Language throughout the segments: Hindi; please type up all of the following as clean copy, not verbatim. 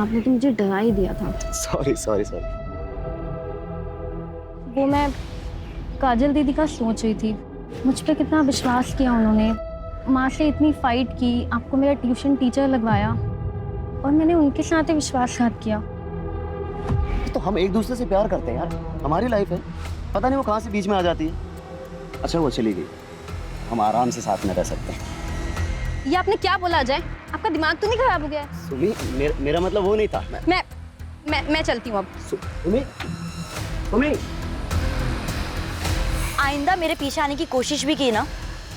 आपने तो मुझे डरा ही दिया था। Sorry sorry sorry. वो मैं काजल दीदी का सोच रही थी, मुझ पे कितना विश्वास किया उन्होंने, माँ से इतनी फाइट की, आपको मेरा ट्यूशन टीचर लगवाया और मैंने उनके साथ ही विश्वासघात किया। तो हम एक दूसरे से प्यार करते हैं यार, हमारी लाइफ है, पता नहीं वो कहाँ से बीच में आ जाती है। अच्छा वो चली गई, हम आराम से साथ में रह सकते हैं। ये आपने क्या बोला अजय? आपका दिमाग तो नहीं खराब हो गया? सुमी, मेरा मतलब वो नहीं था। मैं चलती हूँ अब। सुमी, सुमी। आइंदा मेरे पीछे आने की कोशिश भी की ना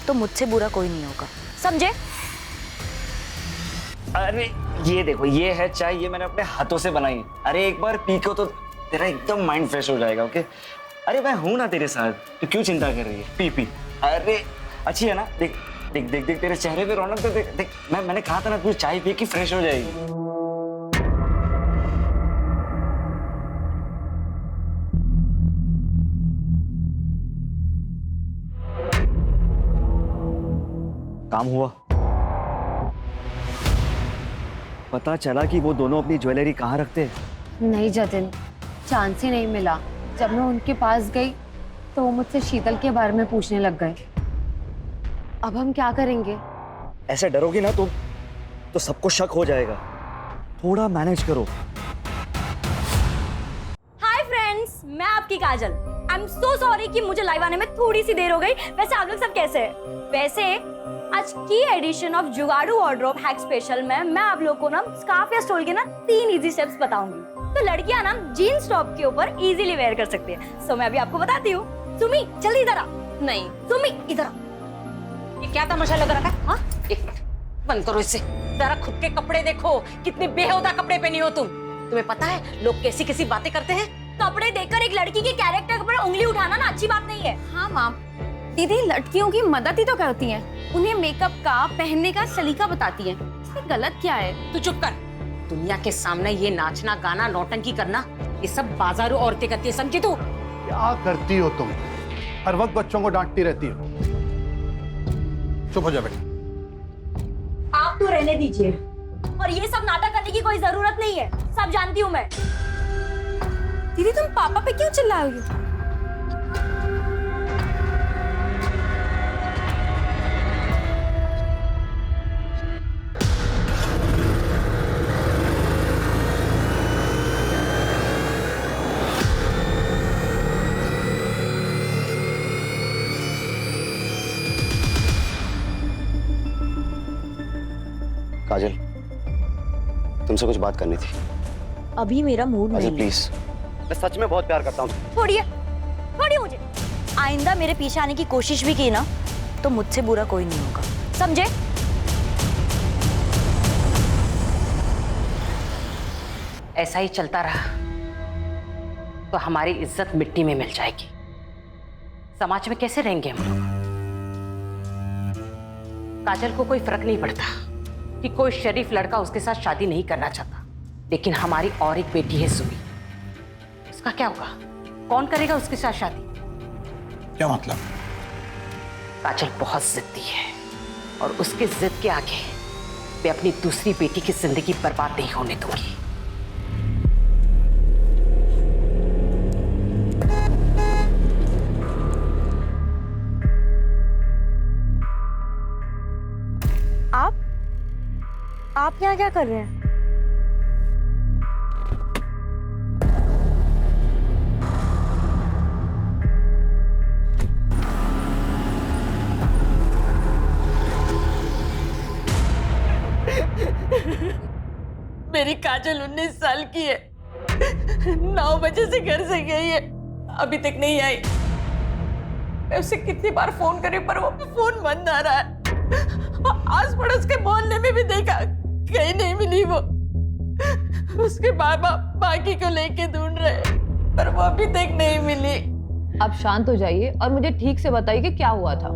तो मुझसे बुरा कोई नहीं होगा, समझे? अरे ये देखो, ये है चाय, ये मैंने अपने हाथों से बनाई है। अरे एक बार पी को तो तेरा एकदम माइंड फ्रेश हो जाएगा। ओके, अरे मैं हूं ना तेरे साथ, तो क्यों चिंता कर रही है? P P. अरे अच्छी है ना? देख देख देख देख तेरे चेहरे पे रौनक तो देख देख। मैंने कहा था ना तू चाय पी के फ्रेश हो जाएगी। काम हुआ। पता चला कि वो दोनों अपनी ज्वेलरी कहाँ रखते हैं। नहीं जतिन, चांस ही नहीं मिला। जब मैं उनके पास गई तो वो मुझसे शीतल के बारे में पूछने लग गए। अब हम क्या करेंगे? ऐसे डरोगी ना तो सबको शक हो जाएगा, थोड़ा मैनेज करो। हाय फ्रेंड्स, मैं आपकी काजल। आई एम सो सॉरी कि मुझे लाइव आने में थोड़ी सी देर हो गई। वैसे आप लोग सब कैसे हैं? वैसे आज की एडिशन ऑफ जुगाड़ू वार्डरोब हैक स्पेशल में मैं आप लोगों को ना स्कार्फ या स्टोल के ना 3 इजी स्टेप्स बताऊंगी। तो लड़कियां ना जीन्स टॉप के ऊपर इजीली वेयर कर सकती है। सो मैं अभी आपको बताती हूँ। सुमी जल्दी इधर आ। नहीं सुमी इधर आ। ये क्या तमाशा लग रहा है? हाँ, एक मिनट बंद करो इसे। जरा खुद के कपड़े देखो, कितने बेहुदा कपड़े पहनी हो तुम। तुम्हें पता है लोग कैसी कैसी बातें करते हैं? कपड़े देखकर एक लड़की के कैरेक्टर पर उंगली उठाना ना अच्छी बात नहीं है। हाँ माँ, दीदी लड़कियों की मदद ही तो करती हैं, उन्हें मेकअप का, पहनने का सलीका बताती हैं। इसमें गलत क्या है? तू चुप कर। दुनिया के सामने ये नाचना गाना नौटंकी करना ये सब बाजारू औरतें करती है, समझी तू? क्या करती हो तुम? हर वक्त बच्चों को डांटती रहती हो। चुप हो जा बेटा। आप तो रहने दीजिए, और ये सब नाटक करने की कोई जरूरत नहीं है, सब जानती हूँ मैं। दीदी तुम पापा पे क्यों चिल्ला रही हो? काजल, तुमसे कुछ बात करनी थी। अभी मेरा मूड काजल नहीं है। प्लीज, मैं सच में बहुत प्यार करता हूँ। छोड़िए छोड़िए मुझे। आइंदा मेरे पीछे आने की कोशिश भी की ना तो मुझसे बुरा कोई नहीं होगा, समझे? ऐसा ही चलता रहा तो हमारी इज्जत मिट्टी में मिल जाएगी। समाज में कैसे रहेंगे हम लोग? काजल को कोई फर्क नहीं पड़ता कि कोई शरीफ लड़का उसके साथ शादी नहीं करना चाहता, लेकिन हमारी और एक बेटी है सुमी, उसका क्या होगा? कौन करेगा उसके साथ शादी? क्या मतलब? काजल बहुत जिद्दी है और उसके जिद के आगे मैं अपनी दूसरी बेटी की जिंदगी बर्बाद नहीं होने दूंगी। आप यहाँ क्या कर रहे हैं? मेरी काजल 19 साल की है, 9 बजे से घर से गई है, अभी तक नहीं आई। मैं उसे कितनी बार फोन करी पर वो फोन बंद आ रहा है। आस पड़ोस के मोहल्ले में भी देखा, कहीं नहीं मिली वो। उसके बाबा बाकी को लेके ढूंढ रहे पर वो अभी तक नहीं मिली। अब शांत हो जाइए और मुझे ठीक से बताइए कि क्या हुआ था।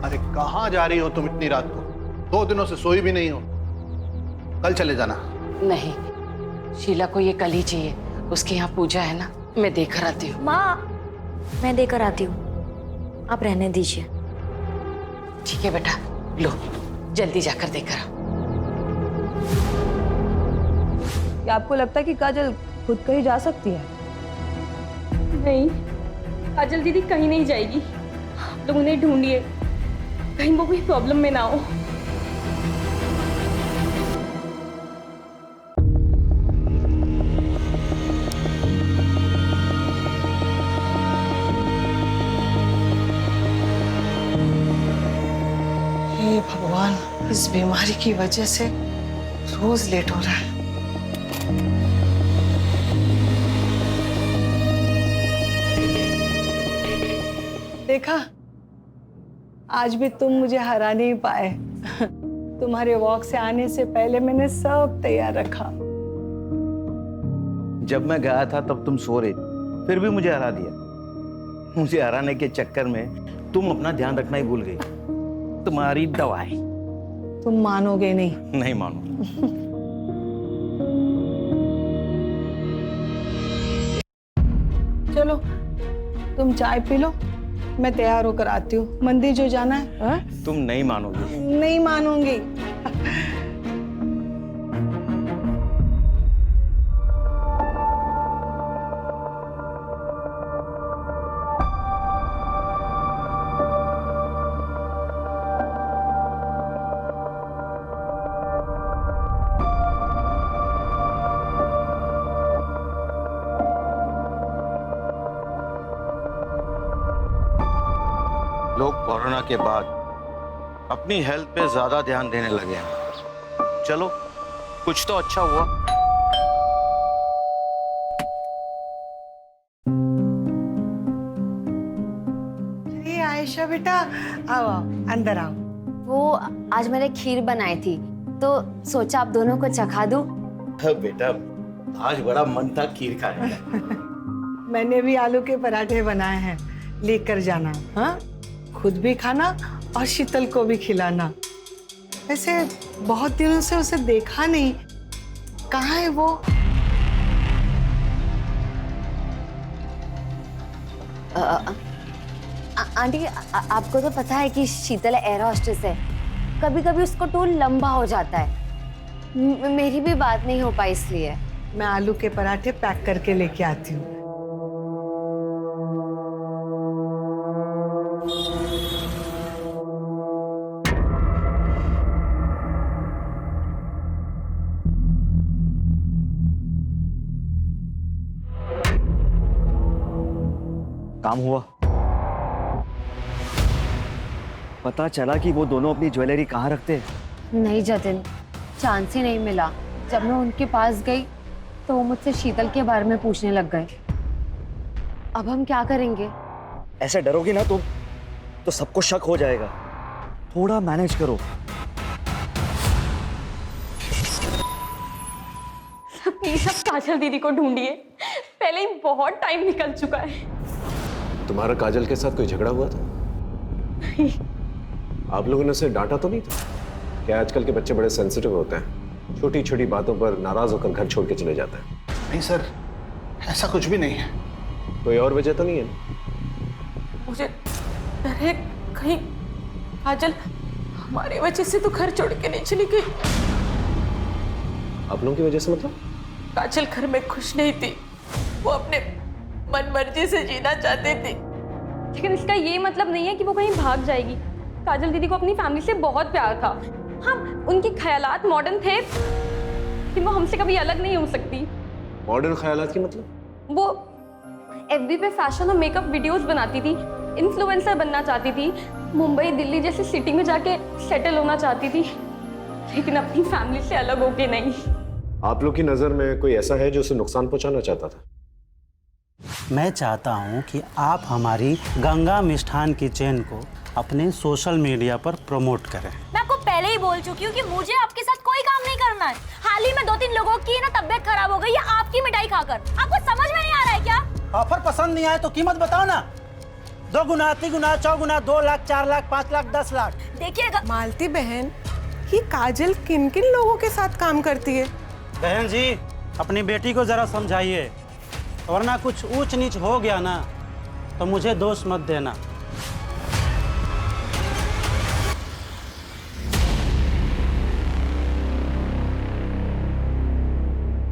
अरे कहाँ जा रही हो तुम इतनी रात को? 2 दिनों से सोई भी नहीं हो। कल चले जाना। नहीं, शीला को ये कल ही चाहिए, उसके यहाँ पूजा है ना, मैं देकर आती हूँ। माँ मैं देकर आती हूँ, आप रहने दीजिए। ठीक है बेटा, लो जल्दी जाकर देकर आओ। या आपको लगता है कि काजल खुद कहीं जा सकती है? नहीं, काजल दीदी कहीं नहीं जाएगी। आप लोग उन्हें ढूंढिए, कहीं वो कोई प्रॉब्लम में ना हो। हे भगवान, इस बीमारी की वजह से रोज लेट हो रहा है। देखा, आज भी तुम मुझे हरा नहीं पाए। तुम्हारे वॉक से आने से पहले मैंने सब तैयार रखा। जब मैं गया था तब तुम सो रही थी, फिर भी मुझे हरा दिया। मुझे हराने के चक्कर में तुम अपना ध्यान रखना ही भूल गई। तुम्हारी दवाई। तुम मानोगे नहीं। नहीं मानो। चलो तुम चाय पी लो, मैं तैयार होकर आती हूँ। मंदिर जो जाना है। हा? तुम नहीं मानोगी। नहीं मानूंगी। लोग कोरोना के बाद अपनी हेल्थ पे ज्यादा ध्यान देने लगे हैं। चलो, कुछ तो अच्छा हुआ। अरे आयशा बेटा, आओ आओ, अंदर आओ। वो आज मैंने खीर बनाई थी, तो सोचा आप दोनों को चखा दूं। बेटा, आज बड़ा मन था खीर खाने का। मैंने भी आलू के पराठे बनाए हैं, लेकर जाना। हाँ, खुद भी खाना और शीतल को भी खिलाना। वैसे बहुत दिनों से उसे देखा नहीं, कहाँ है वो? आंटी, आपको तो पता है कि शीतल एयर होस्टेस है। कभी कभी उसको टूर लंबा हो जाता है। मेरी भी बात नहीं हो पाई, इसलिए। मैं आलू के पराठे पैक करके लेके आती हूँ। काम हुआ? पता चला कि वो दोनों अपनी ज्वेलरी कहाँ रखते हैं? नहीं जतिन, चांस ही नहीं मिला। जब मैं उनके पास गई तो वो मुझसे शीतल के बारे में पूछने लग गए। अब हम क्या करेंगे? ऐसे डरोगी ना तो सबको शक हो जाएगा। थोड़ा मैनेज करो। प्लीज आप काजल दीदी को ढूंढिए, पहले ही बहुत टाइम निकल चुका है। तुम्हारा काजल के साथ कोई झगड़ा हुआ था? आप लोगों ने उसे डांटा तो नहीं था? क्या आजकल के बच्चे बड़े सेंसिटिव होते हैं, छोटी छोटी बातों पर नाराज होकर घर छोड़ के चले जाते हैं। नहीं सर, ऐसा कुछ भी नहीं है। कोई और वजह तो नहीं है? मुझे डर है कहीं काजल हमारी वजह से तो घर छोड़ के नहीं चली गई। आप लोगों की वजह से मतलब? काजल घर में खुश नहीं थी, वो अपने मन मर्जी से जीना चाहती थी। लेकिन इसका ये मतलब नहीं है कि वो कहीं भाग जाएगी। काजल दीदी को अपनी फैमिली से बहुत प्यार था। हाँ, उनके ख्यालात मॉडर्न थे, लेकिन वो हमसे कभी अलग नहीं हो सकती। मॉडर्न ख्यालात की मतलब? वो एफबी पे फैशन और मेकअप वीडियोस बनाती थी, इन्फ्लुएंसर बनना चाहती थी, मुंबई दिल्ली जैसी सिटी में जाके सेटल होना चाहती थी, लेकिन अपनी फैमिली से अलग होके नहीं। आप लोग की नजर में कोई ऐसा है जो उसे नुकसान पहुंचाना चाहता था? मैं चाहता हूं कि आप हमारी गंगा मिष्ठान की चेन को अपने सोशल मीडिया पर प्रमोट करें। मैं आपको पहले ही बोल चुकी हूँ कि मुझे आपके साथ कोई काम नहीं करना है। हाल ही में 2-3 लोगों की ना तबीयत खराब हो गई है आपकी मिठाई खाकर। आपको समझ में नहीं आ रहा है क्या? ऑफर पसंद नहीं आए तो कीमत बताओ ना। 2 गुना, 3 गुना, 4 गुना, 2 लाख, 4 लाख, 5 लाख, 10 लाख। देखिएगा मालती बहन, ये काजल किन किन लोगों के साथ काम करती है? बहन जी, अपनी बेटी को जरा समझाइए, वरना कुछ ऊंच नीच हो गया ना तो मुझे दोष मत देना।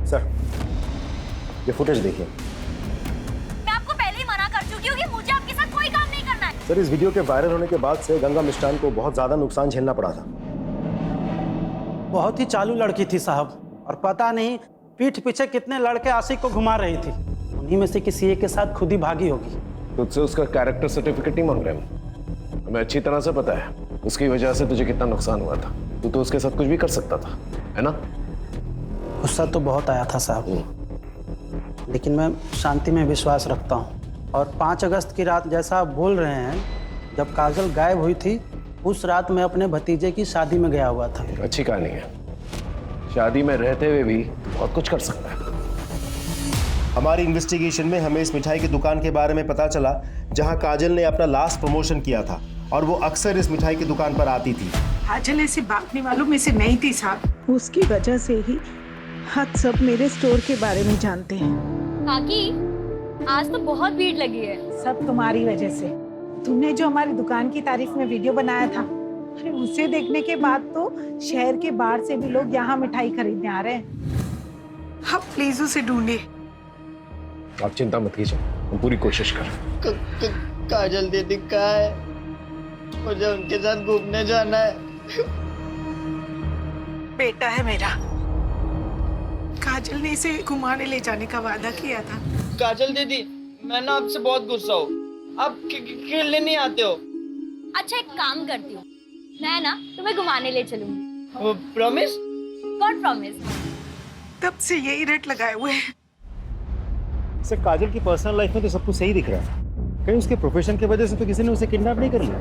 सर, ये फुटेज देखिए। मैं आपको पहले ही मना कर चुकी हूँ कि मुझे आपके साथ कोई काम नहीं करना है। सर, इस वीडियो के वायरल होने के बाद से गंगा मिष्ठान को बहुत ज्यादा नुकसान झेलना पड़ा था। बहुत ही चालू लड़की थी साहब, और पता नहीं पीठ पीछे कितने लड़के आशिक को घुमा रही थी। उन्हीं में से किसी एक के साथ खुद ही भागी होगी। तुझसे उसका कैरेक्टर सर्टिफिकेट नहीं मांग रहे हम। हमें अच्छी तरह से पता है उसकी वजह से तुझे कितना नुकसान हुआ था। तू तो उसके साथ कुछ भी कर सकता था, है ना? गुस्सा तो बहुत आया था साहब, लेकिन मैं शांति में विश्वास रखता हूँ। और 5 अगस्त की रात जैसा आप बोल रहे हैं, जब काजल गायब हुई थी, उस रात मैं अपने भतीजे की शादी में गया हुआ था। अच्छी कहानी है। शादी में रहते हुए भी बहुत कुछ कर सकता है। हमारी इन्वेस्टिगेशन में हमें इस मिठाई की दुकान के बारे में पता चला जहां काजल ने अपना लास्ट प्रमोशन किया था, और वो अक्सर इस मिठाई की दुकान पर आती थी। काजल ऐसे भागने वालों में से नहीं थी साहब। उसकी वजह से ही हम सब मेरे स्टोर के बारे में जानते हैं। काकी, आज तो बहुत भीड़ लगी है। सब तुम्हारी वजह से। तुमने जो हमारी दुकान की तारीफ में वीडियो बनाया था, अरे उसे देखने के बाद तो शहर के बाहर से भी लोग यहाँ मिठाई खरीदने आ रहे हैं। आप प्लीज उसे ढूंढिए। आप चिंता मत कीजिए, हम पूरी कोशिश करें। काजल दीदी कहाँ है? मुझे उनके साथ घूमने जाना है। बेटा है मेरा। काजल ने इसे घुमाने ले जाने का वादा किया था। काजल दीदी, मैं ना आपसे बहुत गुस्सा हूँ। आप खेलने नहीं आते हो। अच्छा, एक काम करती हूँ, मैं ना तुम्हें घुमाने ले चलूंगी। प्रॉमिस? God promise. तब से यही रट लगाए हुए हैं। सर, काजल की पर्सनल लाइफ में तो सब कुछ सही दिख रहा है। कहीं उसके प्रोफेशन की वजह से तो किसी ने उसे किडनैप नहीं कर लिया?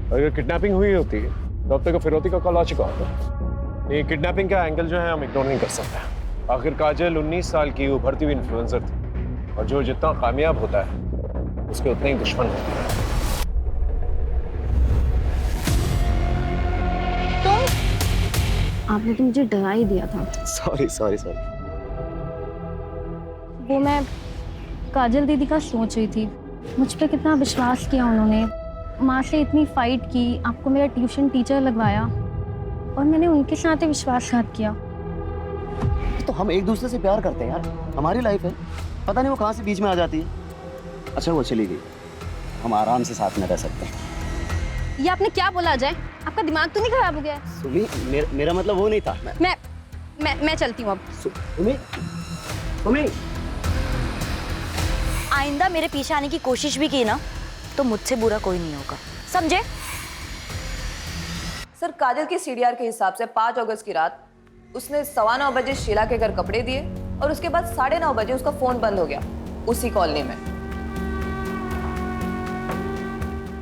अगर किडनैपिंग हुई होती तो अब तक फिरौती का कॉल आ चुका होता। ये किडनैपिंग का एंगल जो है हम इग्नोर नहीं कर सकते। आखिर काजल 19 साल की उभरती हुई इन्फ्लुएंसर थी, और जो जितना कामयाब होता है उसके उतने ही दुश्मन होते हैं। आपने तो मुझे डरा ही दिया था। Sorry sorry sorry. वो मैं काजल दीदी का सोच रही थी, मुझ पे कितना विश्वास किया उन्होंने, माँ से इतनी फाइट की, आपको मेरा ट्यूशन टीचर लगवाया, और मैंने उनके साथ ही विश्वासघात किया। तो हम एक दूसरे से प्यार करते हैं यार, हमारी लाइफ है। पता नहीं वो कहाँ से बीच में आ जाती है। अच्छा, वो चली गई, हम आराम से साथ में रह सकते हैं। ये आपने क्या बोला अजय? आपका दिमाग तो नहीं खराब हो गया? सुमी, मेरा मतलब वो नहीं था। मैं चलती हूँ अब। सुमी, आइंदा मेरे पीछे आने की कोशिश भी की ना, तो मुझसे बुरा कोई नहीं होगा, समझे? सर, काजल के सीडीआर के हिसाब से 5 अगस्त की रात उसने 9:15 बजे शीला के घर कपड़े दिए, और उसके बाद 9:30 बजे उसका फोन बंद हो गया उसी कॉलोनी में।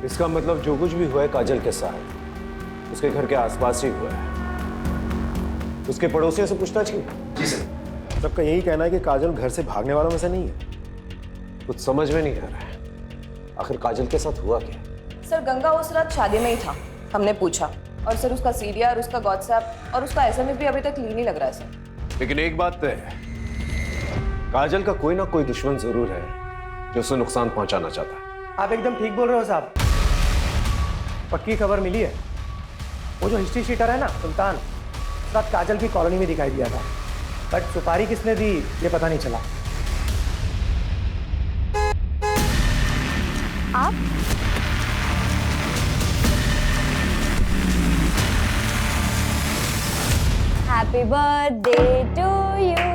इसका मतलब जो कुछ भी हुआ है काजल के साथ उसके घर के आसपास ही हुआ है। उसके पड़ोसियों से पूछताछ की? जी सर। सबका यही कहना है कि काजल घर से भागने वालों में से नहीं है। कुछ समझ में नहीं आ रहा है, आखिर काजल के साथ हुआ क्या? सर, गंगा उस रात शादी में ही था, हमने पूछा, और सर उसका सीडीआर, उसका व्हाट्सएप और उसका एसएमएस भी अभी तक क्लीन ही लग रहा है सर। लेकिन एक बात तय है, काजल का कोई ना कोई दुश्मन जरूर है जो उसे नुकसान पहुंचाना चाहता है। आप एकदम ठीक बोल रहे हो साहब। पक्की खबर मिली है, वो जो हिस्ट्री शीटर है ना सुल्तान, उस रात काजल की कॉलोनी में दिखाई दिया था, बट सुपारी किसने दी ये पता नहीं चला। आप? Happy birthday to you,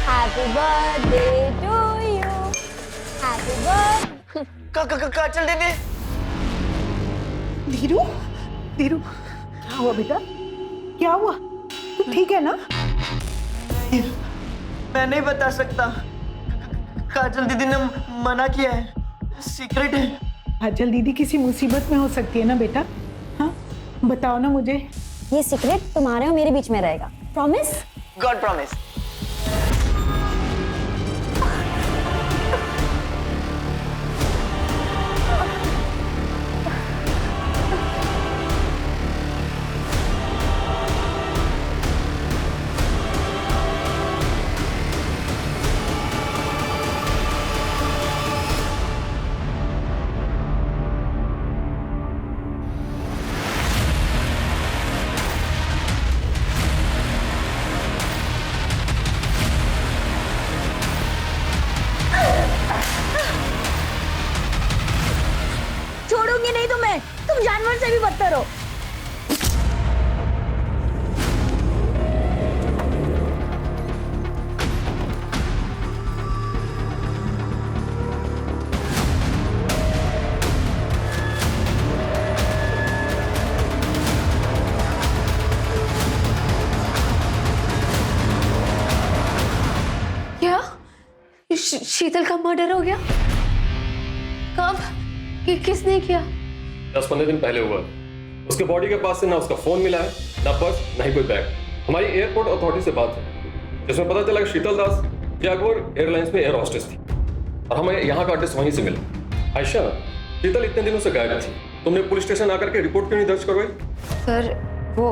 happy birthday to you, happy birthday. Kajal दीदी। धीरू, धीरू, क्या हुआ बेटा? क्या हुआ? तू ठीक है ना? मैं नहीं बता सकता, काजल दीदी ने मना किया है, सीक्रेट है। काजल दीदी किसी मुसीबत में हो सकती है ना बेटा? हाँ, बताओ ना मुझे। ये सीक्रेट तुम्हारे और मेरे बीच में रहेगा, प्रॉमिस? God promise. है, तुम जानवर से भी बदतर हो। क्या शीतल का मर्डर हो गया? कब? किसने किया? 10-15 दिन पहले हुआ। उसके बॉडी के पास से ना उसका फोन मिला है, ना पर्स, ना ही कोई बैग। हमारी एयरपोर्ट अथॉरिटी से बात है जिसमें पता चला कि शीतल दास जैगुआर एयरलाइंस में एयर होस्टेस थी और हमें यहाँ का एड्रेस वहीं से मिला। आयशा, शीतल इतने दिनों से गायब थी, तुमने पुलिस स्टेशन आकर के रिपोर्ट क्यों नहीं दर्ज करवाई? सर वो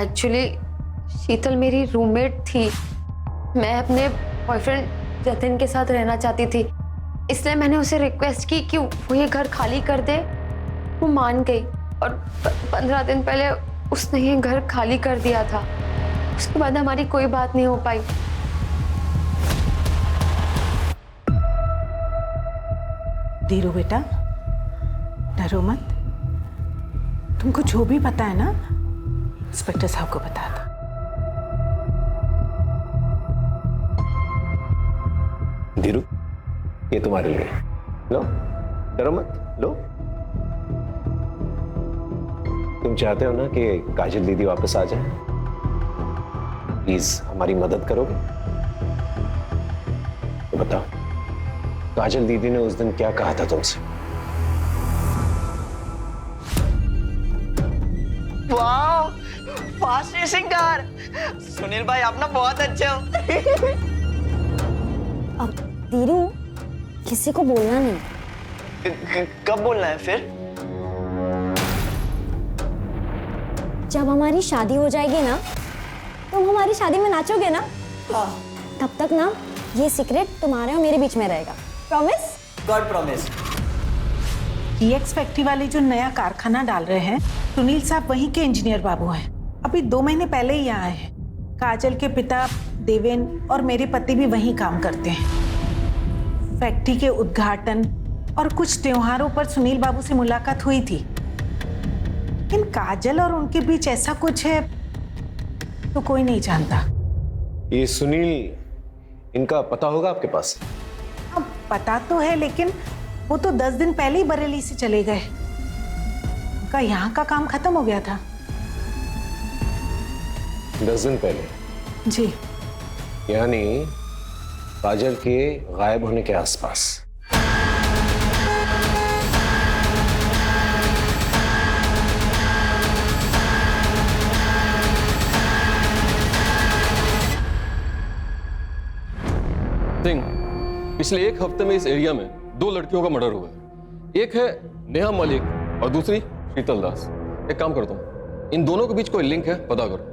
एक्चुअली शीतल मेरी रूममेट थी। मैं अपने बॉयफ्रेंड जतिन के साथ रहना चाहती थी, इसलिए मैंने उसे रिक्वेस्ट की कि वो ये घर खाली कर दे। वो मान गई और 15 दिन पहले उसने ये घर खाली कर दिया था। उसके बाद हमारी कोई बात नहीं हो पाई। धीरू बेटा, डरो मत। तुमको जो भी पता है ना, इंस्पेक्टर साहब को बता दो। धीरू, ये तुम्हारे लिए। लो, डरो मत, लो। तुम चाहते हो ना कि काजल दीदी वापस आ जाए? प्लीज हमारी मदद करोगे? तो बताओ, काजल दीदी ने उस दिन क्या कहा था तुमसे? वाह, फास्ट रेसिंग कार। सुनील भाई आप ना बहुत अच्छे हो। अब धीरू, किसी को बोलना नहीं। कब बोलना है फिर? जब हमारी शादी हो जाएगी ना, तुम हमारी शादी में नाचोगे ना? हाँ। तब तक ना ये सीक्रेट तुम्हारे और मेरे बीच में रहेगा। Promise? God promise. GX factory वाले जो नया कारखाना डाल रहे हैं, सुनील साहब वहीं के इंजीनियर बाबू हैं। अभी 2 महीने पहले ही यहाँ आए हैं। काजल के पिता देवेन और मेरे पति भी वहीं काम करते हैं। फैक्ट्री के उद्घाटन और कुछ त्योहारों पर सुनील बाबू से मुलाकात हुई थी, लेकिन काजल और उनके बीच ऐसा कुछ है तो कोई नहीं जानता। ये सुनील, इनका पता होगा आपके पास? अब पता तो है, लेकिन वो तो 10 दिन पहले ही बरेली से चले गए। उनका यहाँ का काम खत्म हो गया था। 10 दिन पहले? जी। यानी काजल के गायब होने के आसपास। पिछले 1 हफ्ते में इस एरिया में 2 लड़कियों का मर्डर हुआ है। एक है नेहा मलिक और दूसरी शीतल दास। एक काम करता हूँ, इन दोनों के बीच कोई लिंक है, पता करो।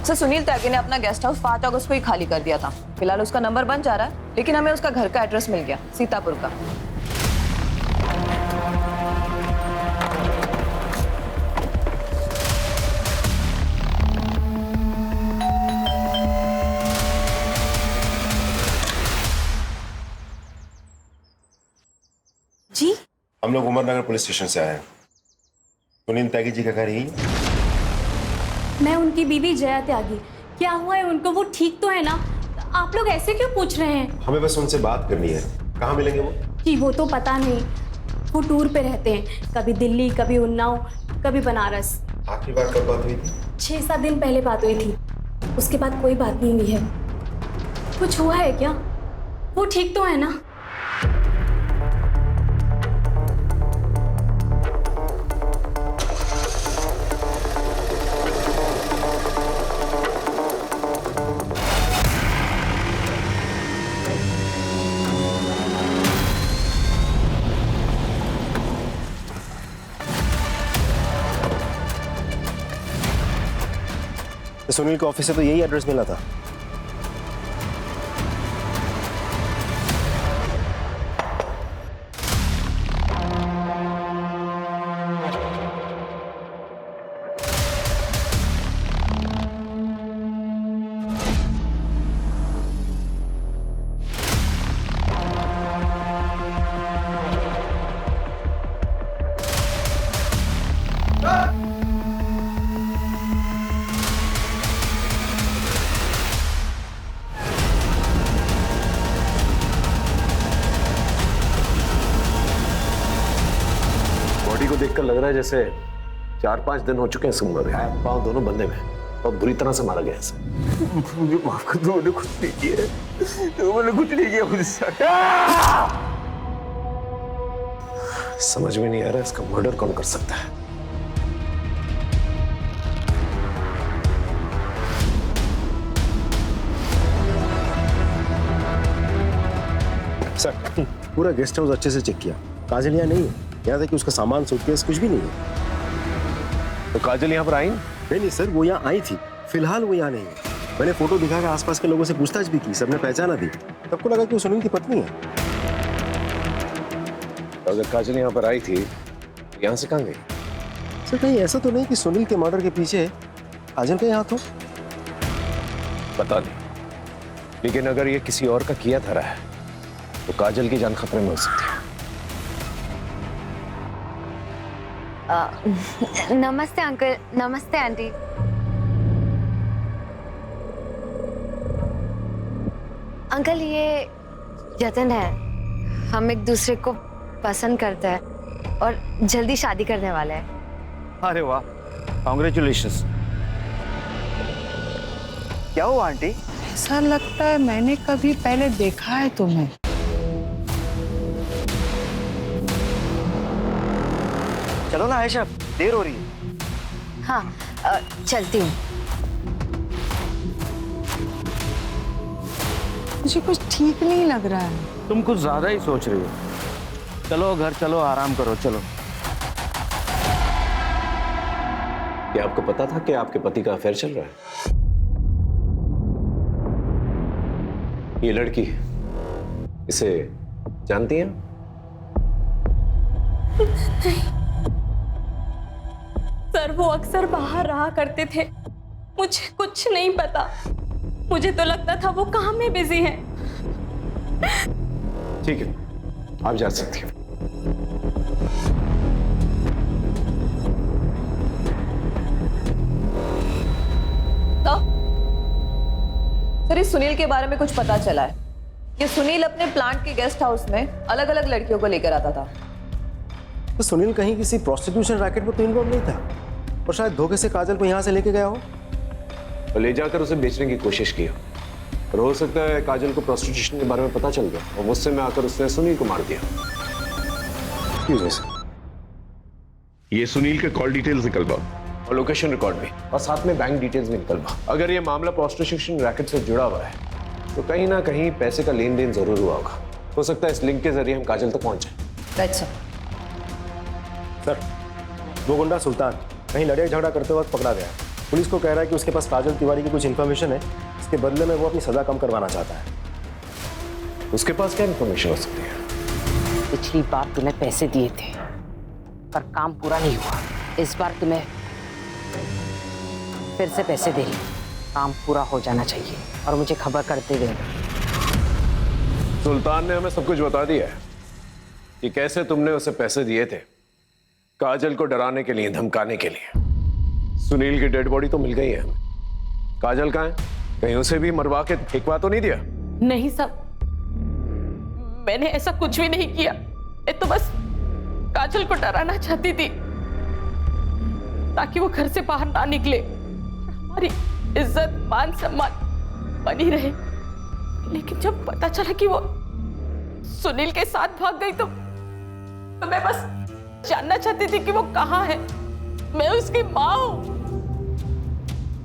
सर, सुनील त्यागी ने अपना गेस्ट हाउस 5 अगस्त को ही खाली कर दिया था। फिलहाल उसका नंबर बंद जा रहा है, लेकिन हमें उसका घर का एड्रेस मिल गया, सीतापुर का। जी, हम लोग उमरनगर पुलिस स्टेशन से आए हैं। सुनील त्यागी जी का घर यही है? मैं उनकी बीवी जया त्यागी। क्या हुआ है उनको? वो ठीक तो है ना? आप लोग ऐसे क्यों पूछ रहे हैं? हमें बस उनसे बात करनी है। कहाँ मिलेंगे वो? जी वो तो पता नहीं, वो टूर पे रहते हैं, कभी दिल्ली, कभी उन्नाव, कभी बनारस। आखिरी बार कब बात हुई थी? 6-7 दिन पहले बात हुई थी, उसके बाद कोई बात नहीं हुई है। कुछ हुआ है क्या? वो ठीक तो है ना? सुनील के ऑफिस से तो यही एड्रेस मिला था। बॉडी को देखकर लग रहा है जैसे 4-5 दिन हो चुके हैं इसको मरे। पाँव दोनों बंधे में और बुरी तरह से मारा गया है। मुझे माफ कर दो, मैंने कुछ नहीं किया, मैंने कुछ नहीं किया मुझसे। समझ में नहीं आ रहा इसका मर्डर कौन कर सकता है। सर, पूरा गेस्ट हाउस अच्छे से चेक किया, काजल यहाँ नहीं है। यहाँ तक कि उसका सामान सूटकेस कुछ भी नहीं है। तो काजल यहाँ पर आई? नहीं सर, वो यहाँ आई थी, फिलहाल वो यहाँ नहीं है। मैंने फोटो दिखाकर आसपास के लोगों से पूछताछ भी की, सबने पहचाना दी। सबको लगा कि वो सुनील की पत्नी है। अगर काजल यहाँ पर आई थी, यहाँ से कहाँ गई? सर, कहीं ऐसा तो नहीं कि सुनील के मर्डर के पीछे काजल का हाथ हो? पता नहीं, लेकिन अगर ये किसी और का किया था रहा है तो काजल की जान खतरे में हो सकती है। नमस्ते अंकल, नमस्ते आंटी। अंकल, ये जतन है, हम एक दूसरे को पसंद करते हैं और जल्दी शादी करने वाले हैं। अरे वाह, कॉन्ग्रेचुलेशंस। क्या हुआ आंटी? ऐसा लगता है मैंने कभी पहले देखा है तुम्हें। चलो ना आयशा, देर हो रही है। हाँ, चलती हूँ। मुझे कुछ ठीक नहीं लग रहा है। तुम कुछ ज्यादा ही सोच रही हो। चलो घर चलो, आराम करो, चलो। क्या आपको पता था कि आपके पति का अफेयर चल रहा है? ये लड़की, इसे जानती हैं? सर, वो अक्सर बाहर रहा करते थे, मुझे कुछ नहीं पता। मुझे तो लगता था वो काम में बिजी हैं। ठीक है, आप जा सकती हैं। सर, इस सुनील के बारे में कुछ पता चला है। ये सुनील अपने प्लांट के गेस्ट हाउस में अलग अलग लड़कियों को लेकर आता था। तो सुनील कहीं किसी प्रोस्टिट्यूशन रैकेट में तो इन्वॉल्व नहीं था, और शायद धोखे से काजल को यहाँ से लेके गया हो। तो ले जाकर उसे बेचने की कोशिश की हो, और हो सकता है काजल को प्रोस्टिट्यूशन के बारे में पता चल गया और गुस्से में आकर उसने सुनील को मार दिया। ये सुनील के कॉल डिटेल्स निकलवा और लोकेशन रिकॉर्ड भी, और साथ में बैंक डिटेल्स भी निकलवा। अगर ये मामला प्रोस्टिट्यूशन रैकेट से जुड़ा हुआ है तो कहीं ना कहीं पैसे का लेन देन जरूर हुआ होगा। हो सकता है इस लिंक के जरिए हम काजल तक पहुंच जाए। अच्छा सर, वो गुंडा सुल्तान कहीं लड़ाई झगड़ा करते वक्त पकड़ा गया। पुलिस को कह रहा है कि उसके पास काजल तिवारी की कुछ इन्फॉर्मेशन है, इसके बदले में वो अपनी सजा कम करवाना चाहता है। उसके पास क्या इन्फॉर्मेशन हो सकती है? पिछली बार तुम्हें पैसे दिए थे पर काम पूरा नहीं हुआ। इस बार तुम्हें फिर से पैसे दे रही, काम पूरा हो जाना चाहिए और मुझे खबर करते देना। सुल्तान ने हमें सब कुछ बता दिया है कि कैसे तुमने उसे पैसे दिए थे, काजल को डराने के लिए, धमकाने के लिए। सुनील की डेड बॉडी तो मिल गई है हमें। काजल कहाँ है? कहीं उसे भी मरवा के फेंकवा तो नहीं दिया? नहीं साहब, मैंने ऐसा कुछ भी नहीं किया। मैं तो बस काजल को डराना चाहती थी ताकि वो घर से बाहर ना निकले, हमारी इज्जत मान सम्मान बनी रहे। लेकिन जब पता चला कि वो सुनील के साथ भाग गई तो मैं बस जानना चाहती थी कि वो कहाँ है। मैं उसकी माँ हूँ,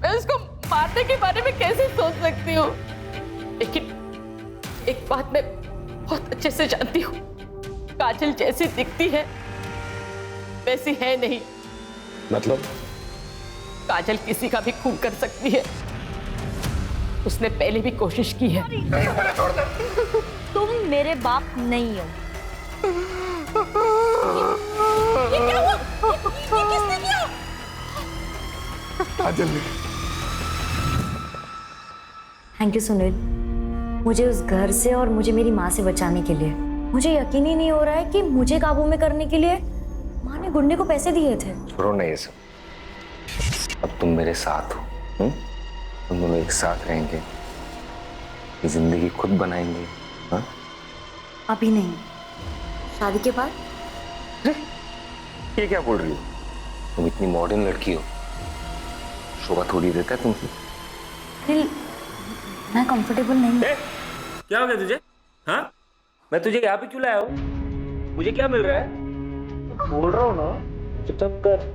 मैं उसको मारने के बारे में कैसे सोच सकती हूँ। लेकिन एक बात मैं बहुत अच्छे से जानती हूँ, काजल जैसी दिखती है वैसी है नहीं। मतलब? काजल किसी का भी खून कर सकती है, उसने पहले भी कोशिश की है। तुम मेरे बाप नहीं हो। ये क्या हुआ? ये किसने किया? काजल ने। थैंक यू सुनील, मुझे उस घर से और मुझे मेरी माँ से बचाने के लिए। मुझे यकीन ही नहीं हो रहा है कि मुझे काबू में करने के लिए माँ ने गुंडे को पैसे दिए थे। छोड़ो नहीं ये सब, अब तुम मेरे साथ हो। तुम दोनों एक साथ रहेंगे, ये जिंदगी खुद बनाएंगे। हाँ? अभी नहीं, शादी के बाद। ये क्या बोल रही हो? तुम इतनी मॉडर्न लड़की हो, शोभा थोड़ी देता है तुमसे। दिल, मैं कंफर्टेबल नहीं हूँ। क्या हो गया तुझे? हाँ, मैं तुझे यहाँ पे क्यों लाया हूँ? मुझे क्या मिल रहा है? बोल रहा हूँ ना, चुप कर।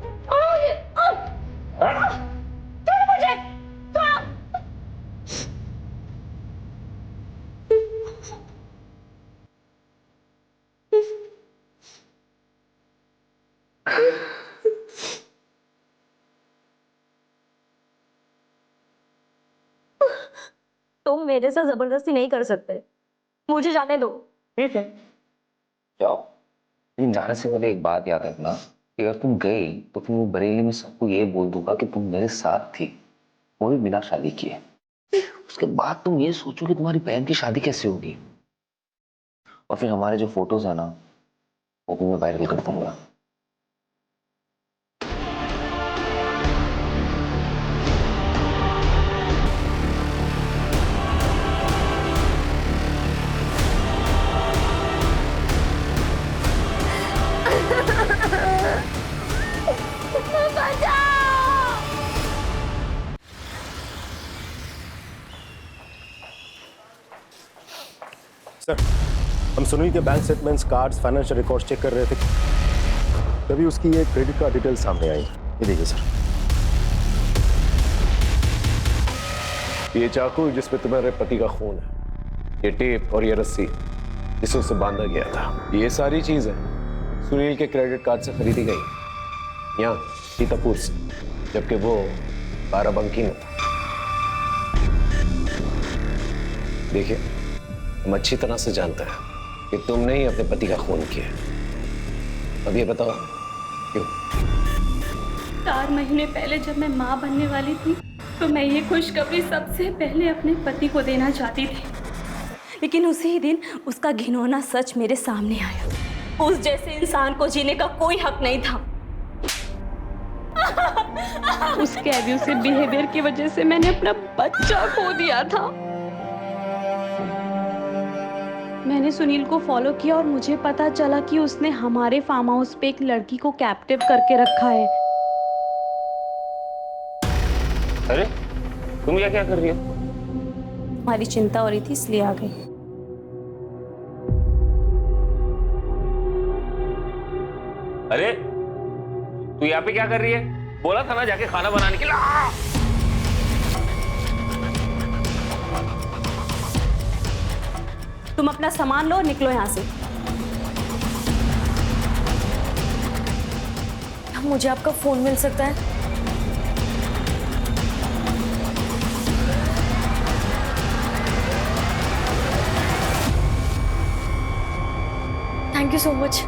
तुम मेरे साथ जबरदस्ती नहीं कर सकते, मुझे जाने दो। ठीक है, जाओ। लेकिन जाने से पहले एक बात याद रखना कि अगर तुम गई तो फिर मैं बरेली में सबको ये बोल दूंगा कि तुम मेरे साथ थी, वो भी बिना शादी किए। उसके बाद तुम ये सोचो कि तुम्हारी बहन की शादी कैसे होगी, और फिर हमारे जो फोटोज है ना, वो भी मैं वायरल कर दूंगा। सर, हम सुनील के bank statements, cards, financial records check कर रहे थे, तभी उसकी ये क्रेडिट कार्ड डिटेल सामने आई। ये देखिए सर, ये चाकू जिसपे तुम्हारे पति का खून है, ये टेप और ये रस्सी जिसे उसे बांधा गया था, ये सारी चीजें सुनील के क्रेडिट कार्ड से खरीदी गई यहाँ सीतापुर से, जबकि वो बाराबंकी में था। देखिए, हम अच्छी तरह से जानते हैं कि तुमने ही अपने पति का खून किया। अब ये बताओ क्यों? 4 महीने पहले जब मैं माँ बनने वाली थी तो मैं ये खुशखबरी सबसे पहले अपने पति को देना चाहती थी, लेकिन उसी ही दिन उसका घिनौना सच मेरे सामने आया। उस जैसे इंसान को जीने का कोई हक नहीं था। उसके एब्यूसिव बिहेवियर की वजह से मैंने अपना बच्चा खो दिया था। मैंने सुनील को फॉलो किया और मुझे पता चला कि उसने हमारे फार्म हाउस पे एक लड़की को कैप्टिव करके रखा है। अरे, तुम क्या कर रही हो? हमारी चिंता हो रही थी इसलिए आ गई। अरे, तू यहाँ पे क्या कर रही है? बोला था ना जाके खाना बनाने के लिए। तुम अपना सामान लो और निकलो यहाँ से। मुझे आपका फोन मिल सकता है? Thank you so much.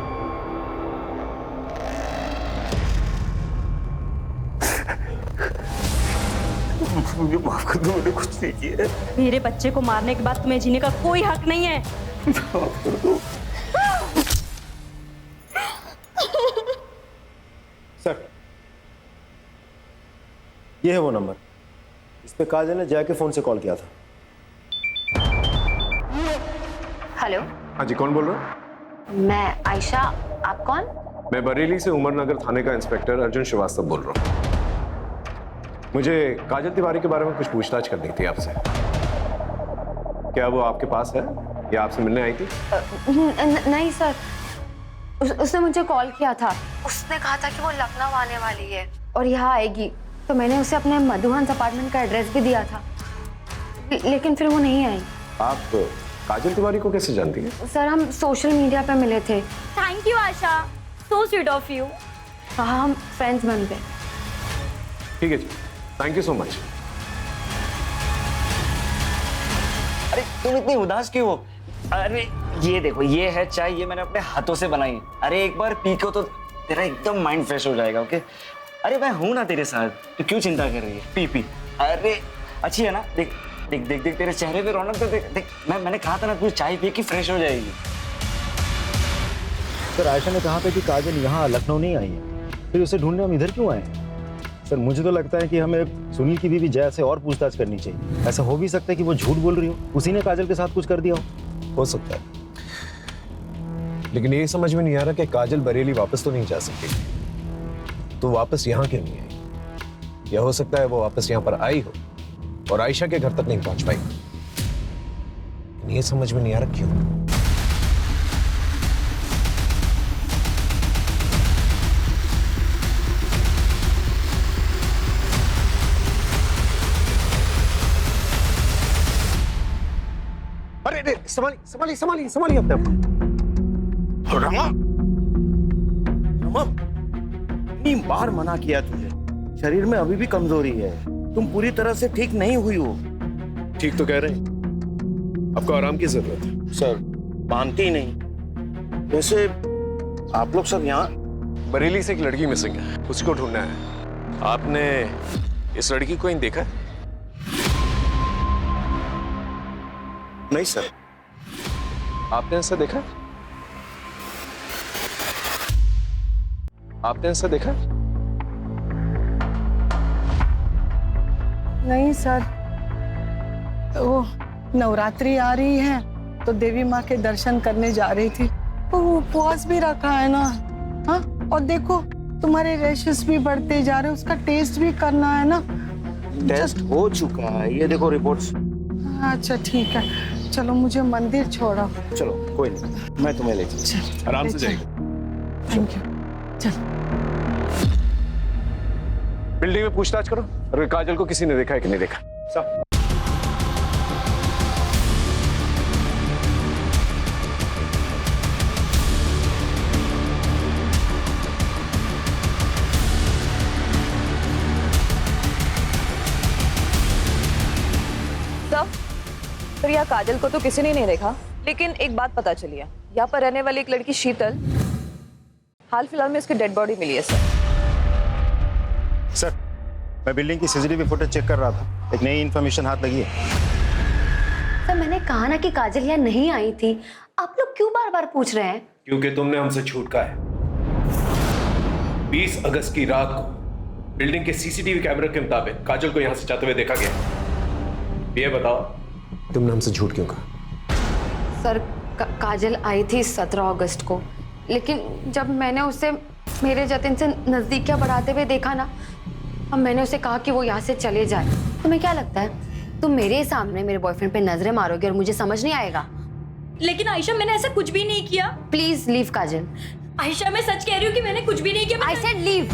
मुझे माफ कर दो, मैंने कुछ नहीं किया। मेरे बच्चे को मारने के बाद तुम्हें जीने का कोई हक नहीं है। माफ कर दो। सर, ये है वो नंबर इस पे काजल ने जया के फोन से कॉल किया था। हेलो, हाँ जी, कौन बोल रहा है? मैं आयशा, आप कौन? मैं बरेली से उमरनगर थाने का इंस्पेक्टर अर्जुन श्रीवास्तव बोल रहा हूँ। मुझे काजल तिवारी के बारे में कुछ पूछताछ करनी थी आपसे। क्या वो आपके पास है या आपसे मिलने आई थी? नहीं सर, उसने मुझे कॉल किया था। उसने कहा था कि वो लखनऊ आने वाली है और यहाँ आएगी, तो मैंने उसे अपने मधुहंस अपार्टमेंट का एड्रेस भी दिया था, लेकिन फिर वो नहीं आई। आप काजल तिवारी को कैसे जानती हैं? सर, हम सोशल मीडिया पे मिले थे। Thank you Asha, so sweet of you. हाँ, हम फ्रेंड्स बन गए। ठीक है जी, थैंक यू सो मच। अरे तुम इतनी उदास क्यों हो? अरे ये देखो, ये है चाय, ये मैंने अपने हाथों से बनाई है। अरे एक बार पी को तो तेरा एकदम माइंड फ्रेश हो जाएगा। ओके, अरे मैं हूं ना तेरे साथ, तो क्यों चिंता कर रही है? P P. अरे अच्छी है ना? देख देख देख देख, तेरे चेहरे पे रौनक तो देख देख। मैंने कहा था ना, तू चाय पी के फ्रेश हो जाएगी। सर, आयशा ने कहा था कि काजल यहाँ लखनऊ नहीं आई है, फिर उसे ढूंढने हम इधर क्यों आए? सर, मुझे तो लगता है कि हमें सुनील की बीवी जया से और पूछताछ करनी चाहिए। ऐसा हो भी सकता है कि वो झूठ बोल रही हो, उसी ने काजल के साथ कुछ कर दिया हो सकता है। लेकिन ये समझ में नहीं आ रहा कि काजल बरेली वापस तो नहीं जा सकती। तो वापस यहाँ क्यों नहीं आई? यह हो सकता है वो वापस यहाँ पर आई हो और आयशा के घर तक नहीं पहुंच पाई। ये समझ में नहीं आ रहा क्यों। अरे संभालिए संभालिए संभालिए संभालिए अपने आप को। रमा, रमा, इतनी बार मना किया तुझे, शरीर में अभी भी कमजोरी है, तुम पूरी तरह से ठीक नहीं हुई हो। ठीक तो कह रहे हैं, आपको आराम की जरूरत है। सर मानती ही नहीं। वैसे आप लोग सब यहाँ? बरेली से एक लड़की मिसिंग है, उसको ढूंढना है। आपने इस लड़की को कहीं देखा है? नहीं सर। आपने इसे देखा? आपने इसे देखा? नहीं सर, वो नवरात्रि आ रही है तो देवी माँ के दर्शन करने जा रही थी, तो वो उपवास भी रखा है ना। हाँ, और देखो तुम्हारे रैशेस भी बढ़ते जा रहे, उसका टेस्ट भी करना है ना। टेस्ट हो चुका है, ये देखो रिपोर्ट्स। अच्छा ठीक है, चलो मुझे मंदिर छोड़ो। चलो कोई नहीं, मैं तुम्हें ले चलूं। आराम से जाइए। Thank you. चल बिल्डिंग में पूछताछ करो, अगर काजल को किसी ने देखा है कि नहीं देखा। सब सर, यहाँ काजल को तो किसी ने नहीं देखा, लेकिन एक बात पता चली है, यहाँ पर रहने वाली एक लड़की शीतल, हाल फिलहाल में उसकी डेड बॉडी मिली है सर। सर, मैं बिल्डिंग की सीसीटीवी फुटेज चेक कर रहा था, एक नई इन्फॉर्मेशन हाथ लगी है। सर मैंने कहा ना कि काजल यहाँ नहीं आई थी, आप लोग क्यों बार बार पूछ रहे हैं? क्योंकि तुमने हमसे झूठ कहा है। 20 अगस्त की रात को बिल्डिंग के सीसीटीवी कैमरे के मुताबिक काजल को यहाँ से जाते हुए देखा गया। ये बताओ तुमने हमसे झूठ क्यों कहा? सर काजल आई थी 17 अगस्त को, लेकिन जब मैंने उसे मेरे जतिन से नजदीकियां बढ़ाते हुए देखा ना, अब मैंने उसे कहा कि वो यहाँ से चले जाए। तुम्हें क्या लगता है तुम मेरे सामने मेरे बॉयफ्रेंड पे नजरें मारोगे और मुझे समझ नहीं आएगा? लेकिन आयशा मैंने ऐसा कुछ भी नहीं किया। प्लीज लीव काजल। आयशा मैं सच कह रही हूँ कि मैंने कुछ भी नहीं किया। I said leave.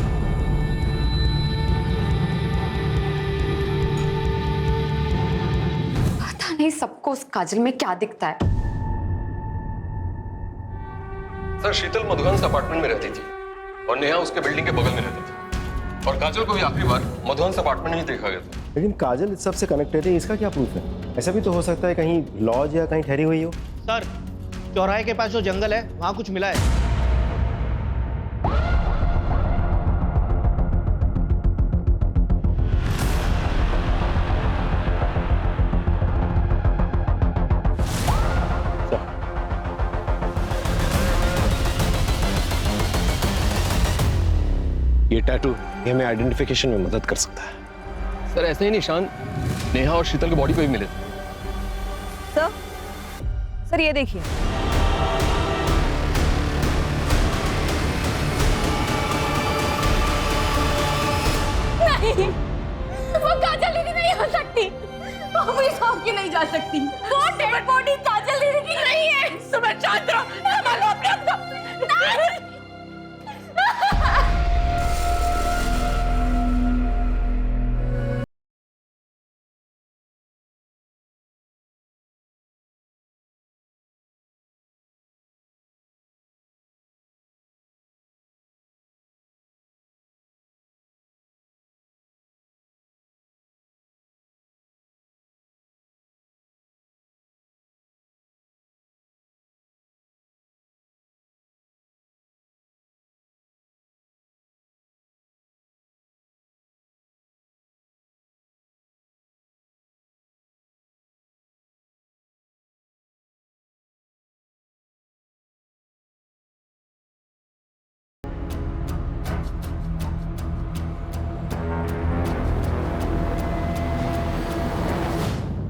पता नहीं सबको उस काजल में क्या दिखता है। सर शीतल मधुहंस अपार्टमेंट में रहती थी और नेहा उसके बिल्डिंग के बगल में रहती थी, और काजल को भी आखिरी बार मधुहंस अपार्टमेंट में ही देखा गया था। लेकिन काजल इस सब से कनेक्टेड है, इसका क्या प्रूफ है? ऐसा भी तो हो सकता है कहीं लॉज या कहीं ठहरी हुई हो। सर चौराहे के पास जो जंगल है वहां कुछ मिला है। ये टैटू ये हमें आइडेंटिफिकेशन में मदद कर सकता है। सर ऐसे ही निशान नेहा और शीतल की बॉडी पे भी मिले थे। सर ये देखिए, नहीं, वो काजल दीदी नहीं हो सकती, वो भी सौंप के नहीं जा सकती। वो डेड बॉडी काजल दीदी की नहीं है। सुबह शांत रहो, संभालो अपने आप को।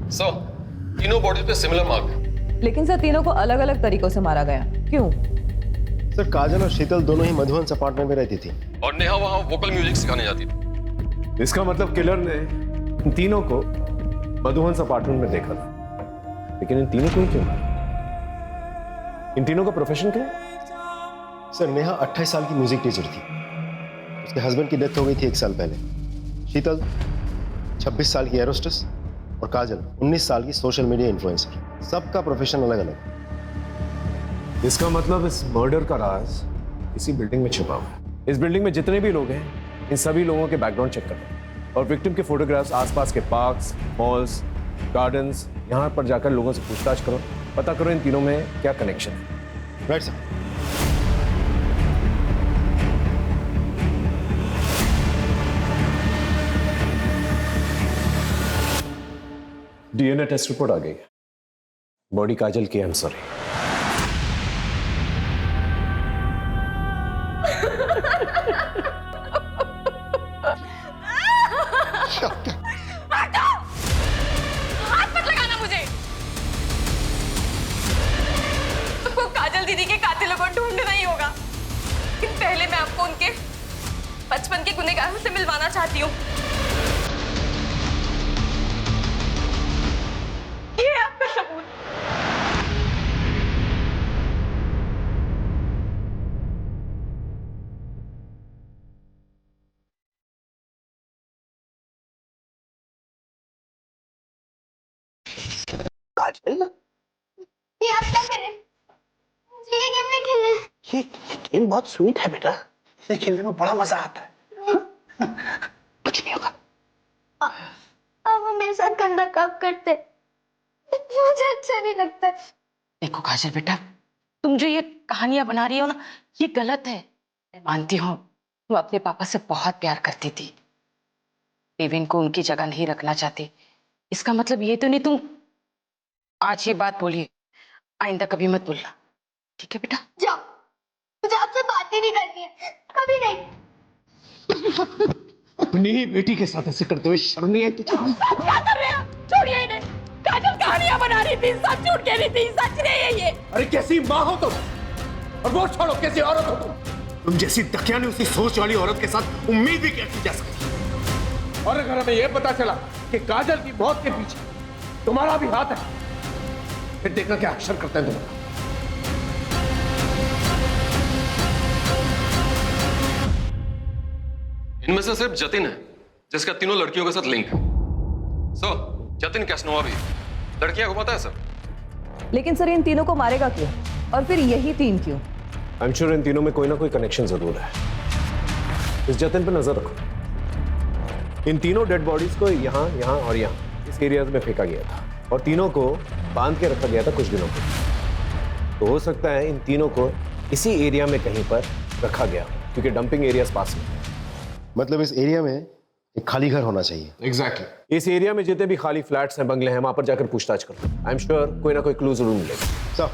सर तीनों बॉडी पे सिमिलर मार्क है। लेकिन सर तीनों को अलग अलग तरीकों से मारा गया, क्यों? सर काजल और शीतल दोनों ही मधुवंस अपार्टमेंट में रहती थी और नेहा वहां वोकल म्यूजिक सिखाने जाती थी। इसका मतलब किलर ने इन तीनों को मधुवंस अपार्टमेंट में देखा था, लेकिन इन तीनों को ही क्यों मारा? इन तीनों का प्रोफेशन क्या है? सर नेहा 28 साल की म्यूजिक टीचर थी, उसके हस्बैंड की डेथ हो गई थी 1 साल पहले। शीतल 26 साल की एरोस्टेस और काजल 19 साल की सोशल मीडिया इन्फ्लुएंसर। सबका प्रोफेशन अलग अलग। इसका मतलब इस मर्डर का राज इसी बिल्डिंग में छिपा हुआ है। इस बिल्डिंग में जितने भी लोग हैं, इन सभी लोगों के बैकग्राउंड चेक करो और विक्टिम के फोटोग्राफ्स आसपास के पार्क्स, मॉल्स, गार्डन्स, यहाँ पर जाकर लोगों से पूछताछ करो, पता करो इन तीनों में क्या कनेक्शन है। Right sir. DNA test report आ गई है। बॉडी काजल की। I am sorry. हाथ मत लगाना मुझे। तुमको काजल दीदी के कातिलों को ढूंढना ही होगा, लेकिन पहले मैं आपको उनके बचपन के गुनहगारों से मिलवाना चाहती हूँ। ये है आपका सबूत। काजल, ये आप क्या कर रहे हैं? मुझे ये गेम नहीं खेलना है। ये गेम बहुत स्वीट है बेटा, इसे खेलने में बड़ा मजा आता है। कुछ नहीं होगा। अब वो मेरे साथ गंदा काम करते, मुझे अच्छा नहीं लगता। देखो काजल बेटा, तुम जो ये कहानियां बना रही हो ना, ये गलत है। मैं मानती हूँ तुम अपने पापा से बहुत प्यार करती थी, देवेन को उनकी जगह नहीं रखना चाहती। इसका मतलब ये तो नहीं तुम आज ये बात बोलिए, आइंदा कभी मत बोलना, ठीक है बेटा? जाओ, मुझे आपसे बात ही नहीं करनी है, कभी नहीं। अपनी ही बेटी के साथ ऐसे करते हुए शर्म नहीं आई तुझे? क्या कर रहे हो? छोड़िए इन्हें। काजल कहानियां बना रही थी, सच झूठ कह रही थी, सच नहीं है ये। अरे कैसी माँ हो तुम, और वो छोड़ो कैसी औरत हो तुम जैसी दकियानी उसी सोच वाली औरत के साथ उम्मीद भी कैसी जा सकती। और अगर हमें यह पता चला कि काजल की मौत के पीछे तुम्हारा भी हाथ है, फिर देखना क्या अक्षर करते हैं तुम्हारा। इनमें से सिर्फ जतिन है जिसका तीनों लड़कियों के साथ लिंक है। सर, जतिन कैसनोवा भी लड़कियां घुमाता है सर। लेकिन सर इन तीनों को मारेगा क्यों, और फिर यही तीन क्यों? आई एम श्योर इन तीनों में कोई ना कोई कनेक्शन जरूर है। इस जतिन पे नजर रखो। इन तीनों डेड बॉडीज को यहाँ, यहाँ और यहाँ इस एरियाज में फेंका गया था और तीनों को बांध के रखा गया था कुछ दिनों के। तो हो सकता है इन तीनों को इसी एरिया में कहीं पर रखा गया, क्योंकि डंपिंग एरियाज पास में। मतलब इस एरिया में एक खाली घर होना चाहिए। एग्जैक्टली। इस एरिया में जितने भी खाली फ्लैट्स हैं, बंगले हैं, वहां पर जाकर पूछताछ करो। आई एम श्योर कोई ना कोई क्लू जरूर मिलेगा। सर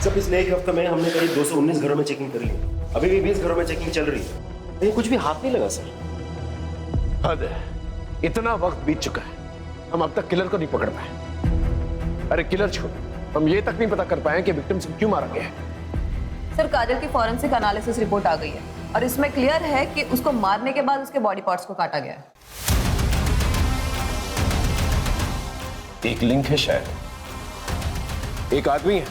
सब पिछले एक हफ्ते में हमने करीब 219 घरों में चेकिंग कर ली। अभी भी 20 घरों में चेकिंग चल रही है, लेकिन कुछ भी हाथ नहीं लगा सर। हद है, इतना वक्त बीत चुका है, हम अब तक किलर को नहीं पकड़ पाए। अरे किलर छोड़, हम ये तक नहीं पता कर पाए कि विक्टिम से क्यों मारा गया है। सर काजल की फॉरेंसिक एनालिसिस रिपोर्ट आ गई है और इसमें क्लियर है कि उसको मारने के बाद उसके बॉडी पार्ट्स को काटा गया है। एक लिंक है शायद, एक आदमी है,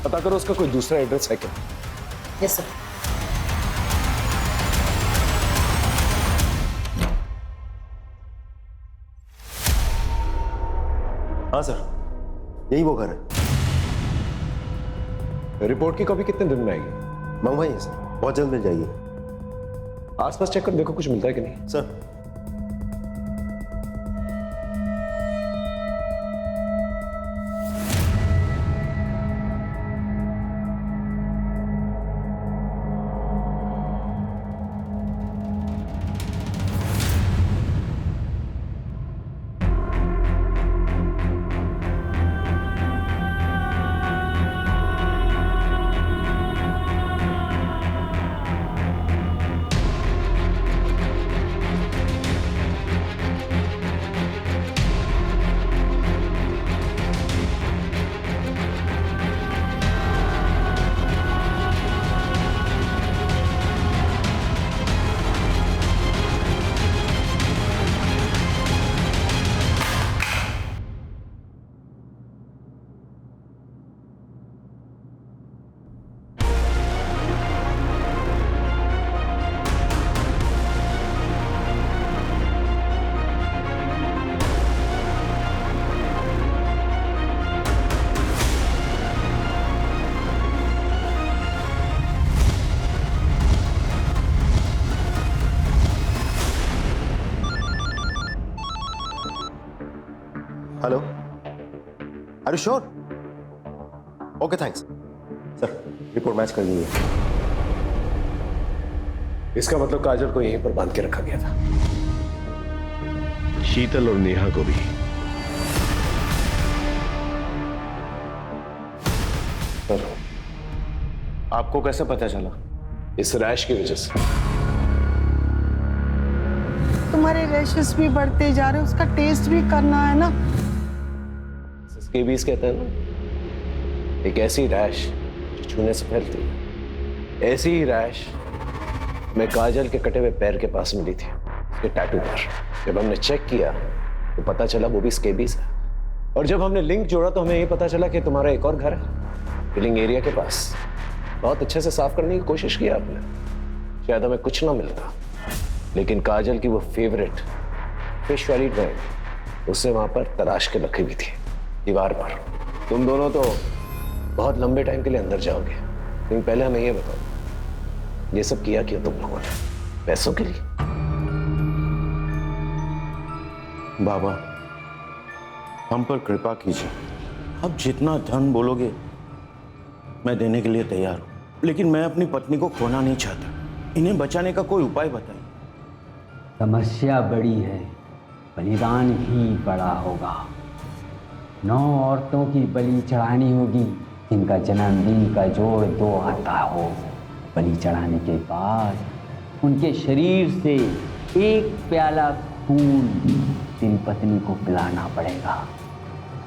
पता करो उसका कोई दूसरा एड्रेस है क्या। Yes sir. हाँ सर, यही वो घर है। रिपोर्ट की कॉपी कितने दिन में आएगी? मंगवाइए सर, बहुत जल्द मिल जाएगी। आसपास चेक कर देखो कुछ मिलता है कि नहीं। Sir hello, are you sure? Okay thanks. Sir report match कर दी है। इसका मतलब काजल को यहीं पर बांध के रखा गया था। शीतल और नेहा को भी। सर आपको कैसे पता चला? इस रैश की वजह से। तुम्हारे रैशेस भी बढ़ते जा रहे, उसका टेस्ट भी करना है ना। स्केबीज कहते हैं ना, एक ऐसी रैश छूने से फैलती है। ऐसी ही रैश मैं काजल के कटे हुए पैर के पास मिली थी, उसके टैटू पर। जब हमने चेक किया तो पता चला वो भी स्केबीज है। और जब हमने लिंक जोड़ा तो हमें ये पता चला कि तुम्हारा एक और घर है फिलिंग एरिया के पास। बहुत अच्छे से साफ करने की कोशिश की आपने, शायद हमें कुछ ना मिलता, लेकिन काजल की वो फेवरेट फिश वाली ड्राइंग उससे वहां पर तराश के रखी हुई थी दीवार पर। तुम दोनों तो बहुत लंबे टाइम के लिए अंदर जाओगे, लेकिन पहले हमें ये बताओ, ये सब किया क्यों तुम लोगों ने? पैसों के लिए? बाबा हम पर कृपा कीजिए, अब जितना धन बोलोगे मैं देने के लिए तैयार हूं, लेकिन मैं अपनी पत्नी को खोना नहीं चाहता। इन्हें बचाने का कोई उपाय बताइए। समस्या बड़ी है, बलिदान ही बड़ा होगा। 9 औरतों की बलि चढ़ानी होगी जिनका जन्मदिन का जोड़ 2 आता हो। बलि चढ़ाने के बाद उनके शरीर से 1 प्याला खून तेरी पत्नी को पिलाना पड़ेगा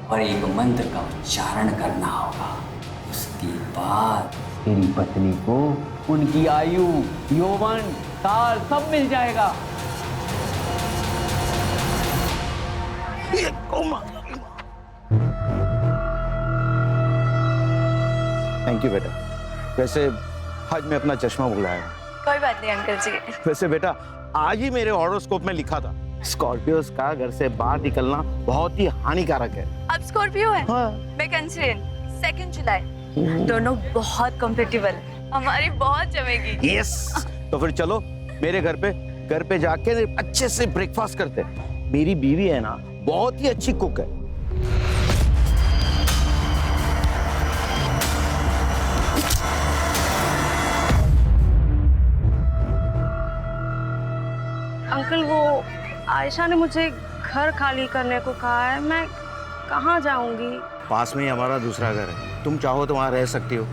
और एक मंत्र का उच्चारण करना होगा। उसके बाद तेरी पत्नी को उनकी आयु, यौवन, काल सब मिल जाएगा। थैंक यू बेटा। वैसे आज मैं अपना चश्मा भुलाया। कोई बात नहीं अंकल जी। वैसे बेटा आज ही मेरे हॉरोस्कोप में लिखा था स्कॉर्पियोस का घर से बाहर निकलना बहुत ही हानिकारक है। अब स्कॉर्पियो है। हाँ। मैं कैंसर, 2 जुलाई। दोनों बहुत कंफर्टेबल है, हमारी बहुत जमेगी। यस तो फिर चलो मेरे घर पे जाके अच्छे से ब्रेकफास्ट करते हैं। मेरी बीवी है ना बहुत ही अच्छी कुक है। अंकल वो आयशा ने मुझे घर खाली करने को कहा है, मैं कहाँ जाऊंगी? पास में ही हमारा दूसरा घर है, तुम चाहो तो वहां रह सकती हो।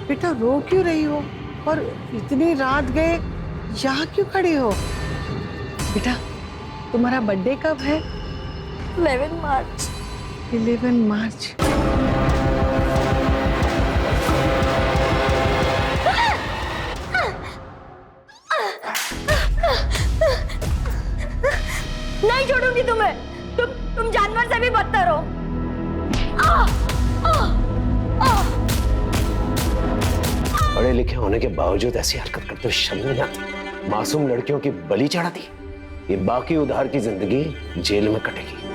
बेटा रो क्यों रही हो? और इतनी रात गए यहाँ क्यों खड़ी हो? बेटा तुम्हारा बर्थडे कब है? 11 मार्च। 11 मार्च। नहीं छोड़ूंगी तुम्हें। तुम जानवर से भी बदतर हो। पढ़े लिखे होने के बावजूद ऐसी हरकत करते हुए शर्म नहीं आती? मासूम लड़कियों की बलि चढ़ा दी। ये बाकी उधार की जिंदगी जेल में कटेगी।